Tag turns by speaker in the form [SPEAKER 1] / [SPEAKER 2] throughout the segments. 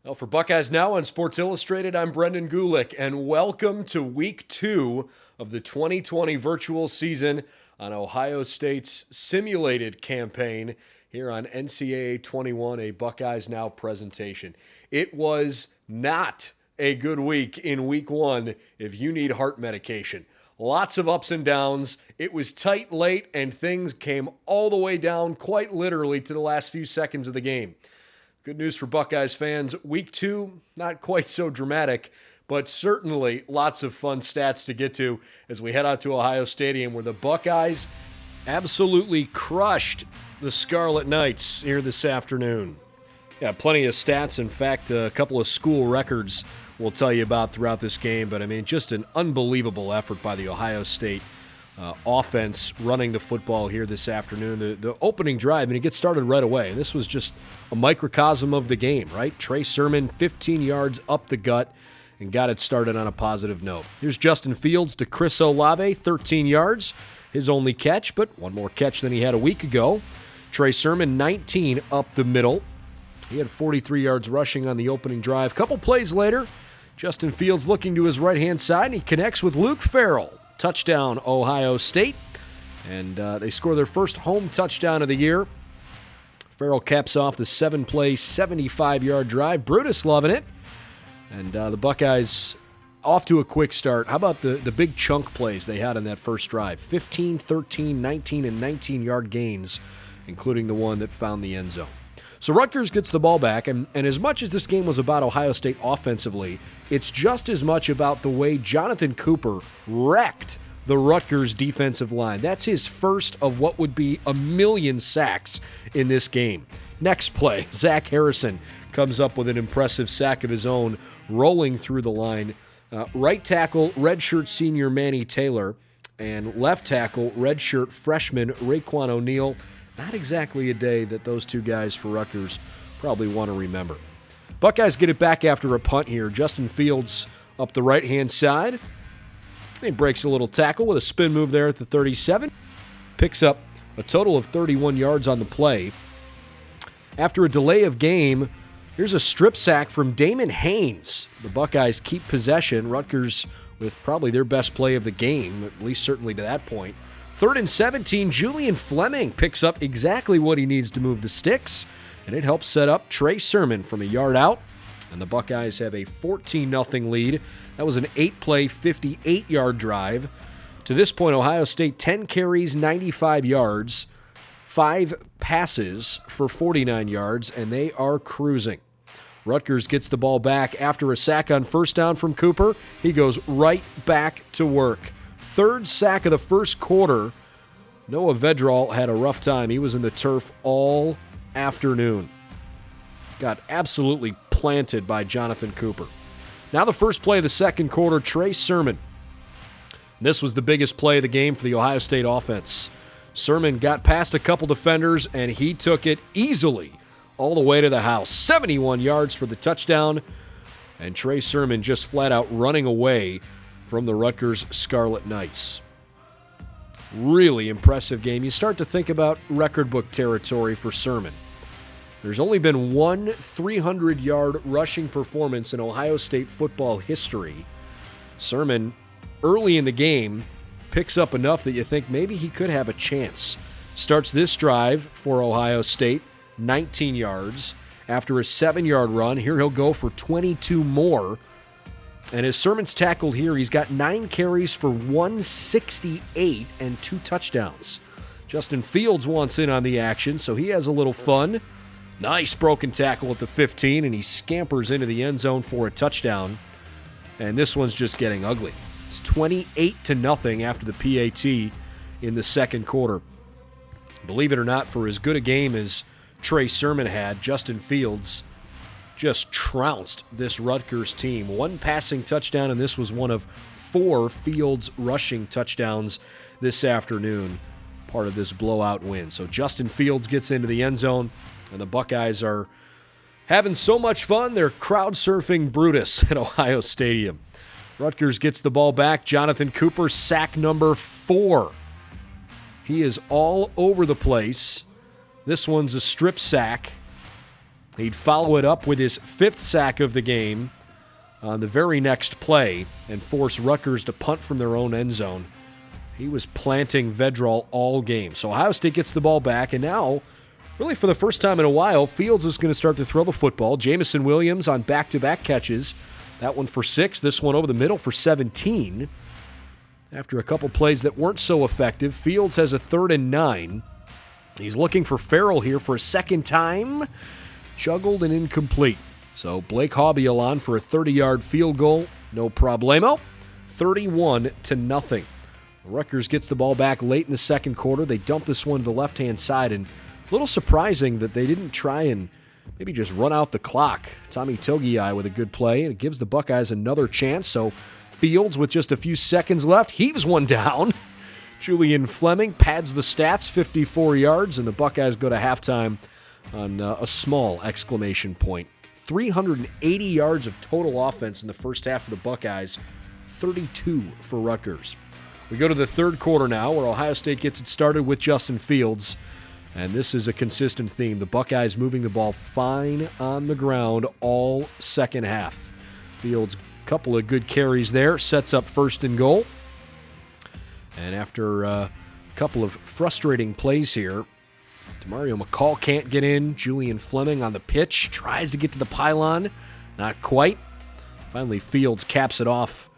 [SPEAKER 1] Well, for Buckeyes Now on Sports Illustrated, I'm Brendan Gulick, and welcome to Week 2 of the 2020 virtual season on Ohio State's simulated campaign here on NCAA21, a Buckeyes Now presentation. It was not a good week in Week 1 if you need heart medication. Lots of ups and downs. It was tight late, and things came all the way down quite literally to the last few seconds of the game. Good news for Buckeyes fans. Week 2, not quite so dramatic, but certainly lots of fun stats to get to as we head out to Ohio Stadium, where the Buckeyes absolutely crushed the Scarlet Knights here this afternoon. Yeah, plenty of stats. In fact, a couple of school records we'll tell you about throughout this game. But, I mean, just an unbelievable effort by the Ohio State offense running the football here this afternoon. The opening drive, and it gets started right away. And this was just a microcosm of the game, right? Trey Sermon, 15 yards up the gut, and got it started on a positive note. Here's Justin Fields to Chris Olave, 13 yards, his only catch, but one more catch than he had a week ago. Trey Sermon, 19 up the middle. He had 43 yards rushing on the opening drive. Couple plays later, Justin Fields looking to his right-hand side, and he connects with Luke Farrell. Touchdown, Ohio State. And they score their first home touchdown of the year. Farrell caps off the 7-play, 75-yard drive. Brutus loving it. And the Buckeyes off to a quick start. How about the big chunk plays they had on that first drive? 15, 13, 19, and 19-yard gains, including the one that found the end zone. So Rutgers gets the ball back, and as much as this game was about Ohio State offensively, it's just as much about the way Jonathan Cooper wrecked the Rutgers defensive line. That's his first of what would be a million sacks in this game. Next play, Zach Harrison comes up with an impressive sack of his own, rolling through the line. Right tackle, redshirt senior Manny Taylor, and left tackle, redshirt freshman Raekwon O'Neal. Not exactly a day that those two guys for Rutgers probably want to remember. Buckeyes get it back after a punt here. Justin Fields up the right-hand side. He breaks a little tackle with a spin move there at the 37. Picks up a total of 31 yards on the play. After a delay of game, here's a strip sack from Damon Haynes. The Buckeyes keep possession. Rutgers with probably their best play of the game, at least certainly to that point. 3rd and 17, Julian Fleming picks up exactly what he needs to move the sticks, and it helps set up Trey Sermon from a yard out, and the Buckeyes have a 14-0 lead. That was an 8-play, 58-yard drive. To this point, Ohio State 10 carries, 95 yards, 5 passes for 49 yards, and they are cruising. Rutgers gets the ball back after a sack on first down from Cooper. He goes right back to work. 3rd sack of the first quarter. Noah Vedral had a rough time. He was in the turf all afternoon. Got absolutely planted by Jonathan Cooper. Now the first play of the second quarter, Trey Sermon. This was the biggest play of the game for the Ohio State offense. Sermon got past a couple defenders, and he took it easily all the way to the house. 71 yards for the touchdown, and Trey Sermon just flat out running away from the Rutgers Scarlet Knights. Really impressive game. You start to think about record book territory for Sermon. There's only been one 300-yard rushing performance in Ohio State football history. Sermon, early in the game, picks up enough that you think maybe he could have a chance. Starts this drive for Ohio State, 19 yards. After a 7-yard run, here he'll go for 22 more. And as Sermon's tackled here, he's got 9 carries for 168 and 2 touchdowns. Justin Fields wants in on the action, so he has a little fun. Nice broken tackle at the 15, and he scampers into the end zone for a touchdown. And this one's just getting ugly. It's 28-0 after the PAT in the second quarter. Believe it or not, for as good a game as Trey Sermon had, Justin Fields just trounced this Rutgers team. 1 passing touchdown, and this was one of 4 Fields rushing touchdowns this afternoon, part of this blowout win. So Justin Fields gets into the end zone, and the Buckeyes are having so much fun, they're crowd surfing Brutus at Ohio Stadium. Rutgers gets the ball back. Jonathan Cooper, sack number 4. He is all over the place. This one's a strip sack. He'd follow it up with his 5th sack of the game on the very next play and force Rutgers to punt from their own end zone. He was planting Vedral all game. So Ohio State gets the ball back, and now, really for the first time in a while, Fields is going to start to throw the football. Jamison Williams on back-to-back catches. That one for 6, this one over the middle for 17. After a couple plays that weren't so effective, Fields has a 3rd and 9. He's looking for Farrell here for a second time. Juggled and incomplete. So Blake Haubeil on for a 30-yard field goal. No problemo. 31-0. Rutgers gets the ball back late in the second quarter. They dump this one to the left-hand side, and a little surprising that they didn't try and maybe just run out the clock. Tommy Togiai with a good play, and it gives the Buckeyes another chance. So Fields, with just a few seconds left, heaves one down. Julian Fleming pads the stats, 54 yards, and the Buckeyes go to halftime on a small exclamation point. 380 yards of total offense in the first half of the Buckeyes, 32 for Rutgers. We go to the third quarter now, where Ohio State gets it started with Justin Fields. And this is a consistent theme. The Buckeyes moving the ball fine on the ground all second half. Fields, couple of good carries there, sets up 1st and goal. And after a couple of frustrating plays here, DeMario McCall can't get in. Julian Fleming on the pitch, tries to get to the pylon. Not quite. Finally, Fields caps it off,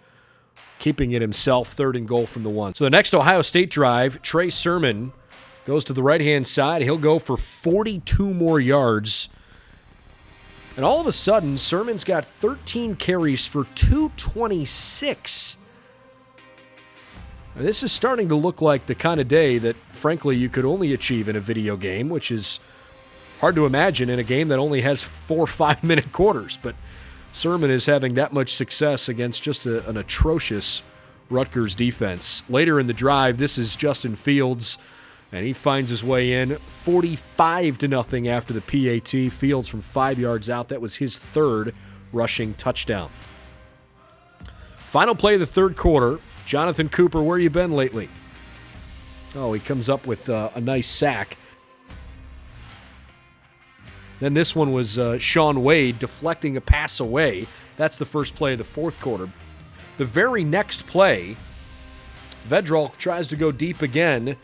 [SPEAKER 1] keeping it himself, 3rd and goal from the 1. So the next Ohio State drive, Trey Sermon goes to the right-hand side. He'll go for 42 more yards. And all of a sudden, Sermon's got 13 carries for 226. This is starting to look like the kind of day that, frankly, you could only achieve in a video game, which is hard to imagine in a game that only has 4 or 5-minute quarters. But Sermon is having that much success against just an atrocious Rutgers defense. Later in the drive, this is Justin Fields, and he finds his way in 45-0 after the PAT. Fields from 5 yards out. That was his 3rd rushing touchdown. Final play of the third quarter. Jonathan Cooper, where you been lately? Oh, he comes up with a nice sack. Then this one was Shaun Wade deflecting a pass away. That's the first play of the fourth quarter. The very next play, Vedral tries to go deep again,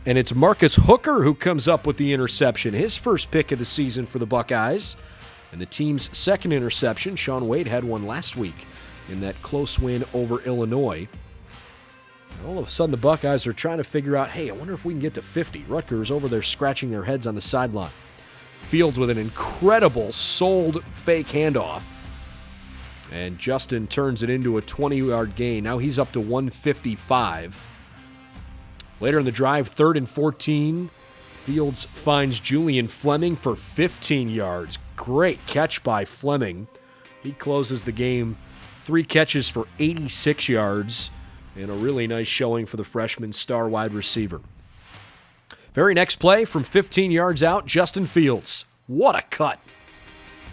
[SPEAKER 1] and it's Marcus Hooker who comes up with the interception. His first pick of the season for the Buckeyes. And the team's second interception. Shaun Wade had one last week in that close win over Illinois. And all of a sudden, the Buckeyes are trying to figure out, hey, I wonder if we can get to 50. Rutgers over there scratching their heads on the sideline. Fields with an incredible sold fake handoff. And Justin turns it into a 20-yard gain. Now he's up to 155. Later in the drive, 3rd and 14. Fields finds Julian Fleming for 15 yards. Great catch by Fleming. He closes the game. 3 catches for 86 yards. And a really nice showing for the freshman star wide receiver. Very next play, from 15 yards out, Justin Fields. What a cut.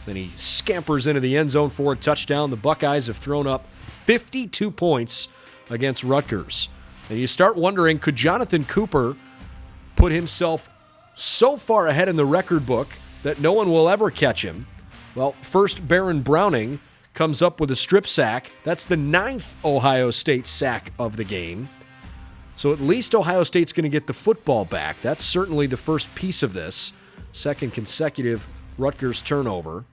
[SPEAKER 1] Then he scampers into the end zone for a touchdown. The Buckeyes have thrown up 52 points against Rutgers. And you start wondering, could Jonathan Cooper put himself so far ahead in the record book that no one will ever catch him? Well, first, Baron Browning comes up with a strip sack. That's the 9th Ohio State sack of the game. So at least Ohio State's going to get the football back. That's certainly the first piece of this. Second consecutive Rutgers turnover.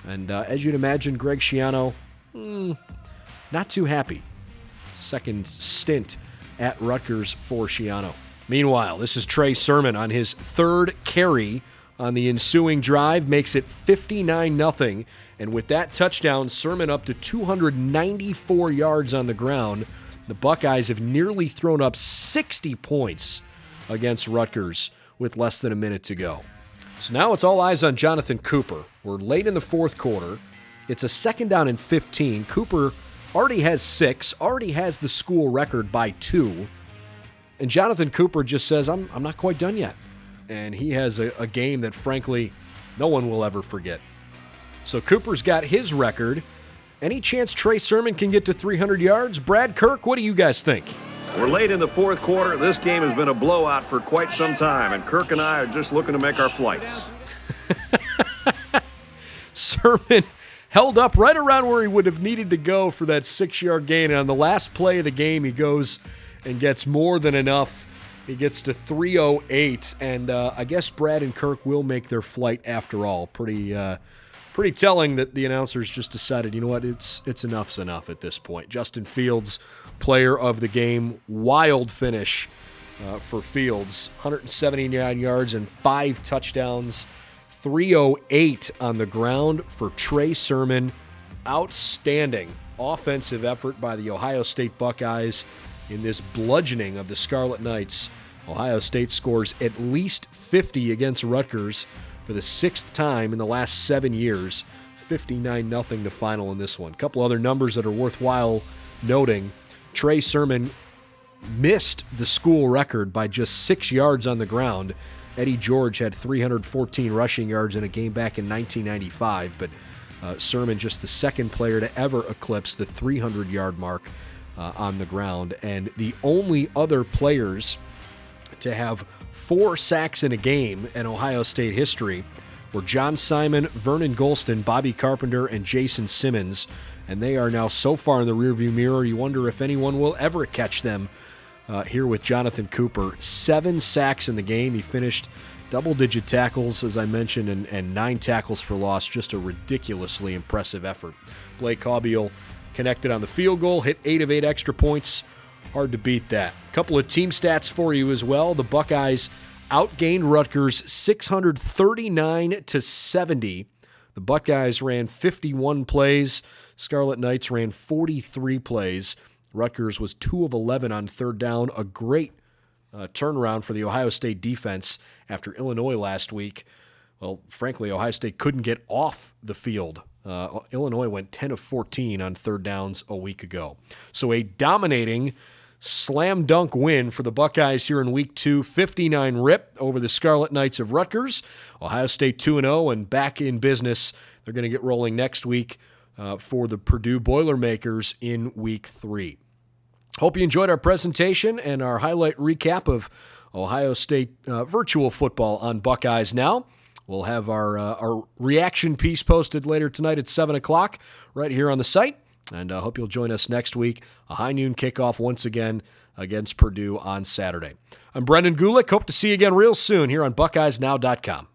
[SPEAKER 1] And as you'd imagine, Greg Schiano, not too happy. Second stint at Rutgers for Schiano. Meanwhile, this is Trey Sermon on his 3rd carry on the ensuing drive, makes it 59-0. And with that touchdown, Sermon up to 294 yards on the ground. The Buckeyes have nearly thrown up 60 points against Rutgers with less than a minute to go. So now it's all eyes on Jonathan Cooper. We're late in the fourth quarter. It's a 2nd down and 15. Cooper already has 6, already has the school record by 2. And Jonathan Cooper just says, I'm not quite done yet. And he has a game that, frankly, no one will ever forget. So Cooper's got his record. Any chance Trey Sermon can get to 300 yards? Brad Kirk, what do you guys think?
[SPEAKER 2] We're late in the fourth quarter. This game has been a blowout for quite some time, and Kirk and I are just looking to make our flights.
[SPEAKER 1] Sermon held up right around where he would have needed to go for that 6-yard gain. And on the last play of the game, he goes and gets more than enough. He gets to 3:08, and I guess Brad and Kirk will make their flight after all. Pretty telling that the announcers just decided, you know what, it's enough's enough at this point. Justin Fields, player of the game, wild finish for Fields, 179 yards and 5 touchdowns, 3:08 on the ground for Trey Sermon. Outstanding offensive effort by the Ohio State Buckeyes in this bludgeoning of the Scarlet Knights. Ohio State scores at least 50 against Rutgers for the 6th time in the last 7 years. 59-0 the final in this one. A couple other numbers that are worthwhile noting. Trey Sermon missed the school record by just 6 yards on the ground. Eddie George had 314 rushing yards in a game back in 1995, but Sermon just the second player to ever eclipse the 300-yard mark on the ground. And the only other players to have 4 sacks in a game in Ohio State history were John Simon, Vernon Golston, Bobby Carpenter, and Jason Simmons. And they are now so far in the rearview mirror, you wonder if anyone will ever catch them here with Jonathan Cooper. 7 sacks in the game. He finished double-digit tackles, as I mentioned, and 9 tackles for loss. Just a ridiculously impressive effort. Blake Haubeil connected on the field goal, hit 8 of 8 extra points. Hard to beat that. A couple of team stats for you as well. The Buckeyes outgained Rutgers 639-70. The Buckeyes ran 51 plays. Scarlet Knights ran 43 plays. Rutgers was 2 of 11 on third down. A great turnaround for the Ohio State defense after Illinois last week. Well, frankly, Ohio State couldn't get off the field. Illinois went 10 of 14 on third downs a week ago. So a dominating slam dunk win for the Buckeyes here in week 2, 59 rip over the Scarlet Knights of Rutgers. Ohio State 2-0 and back in business. They're going to get rolling next week for the Purdue Boilermakers in week 3. Hope you enjoyed our presentation and our highlight recap of Ohio State virtual football on Buckeyes Now. We'll have our reaction piece posted later tonight at 7 o'clock right here on the site. And I hope you'll join us next week. A high noon kickoff once again against Purdue on Saturday. I'm Brendan Gulick. Hope to see you again real soon here on BuckeyesNow.com.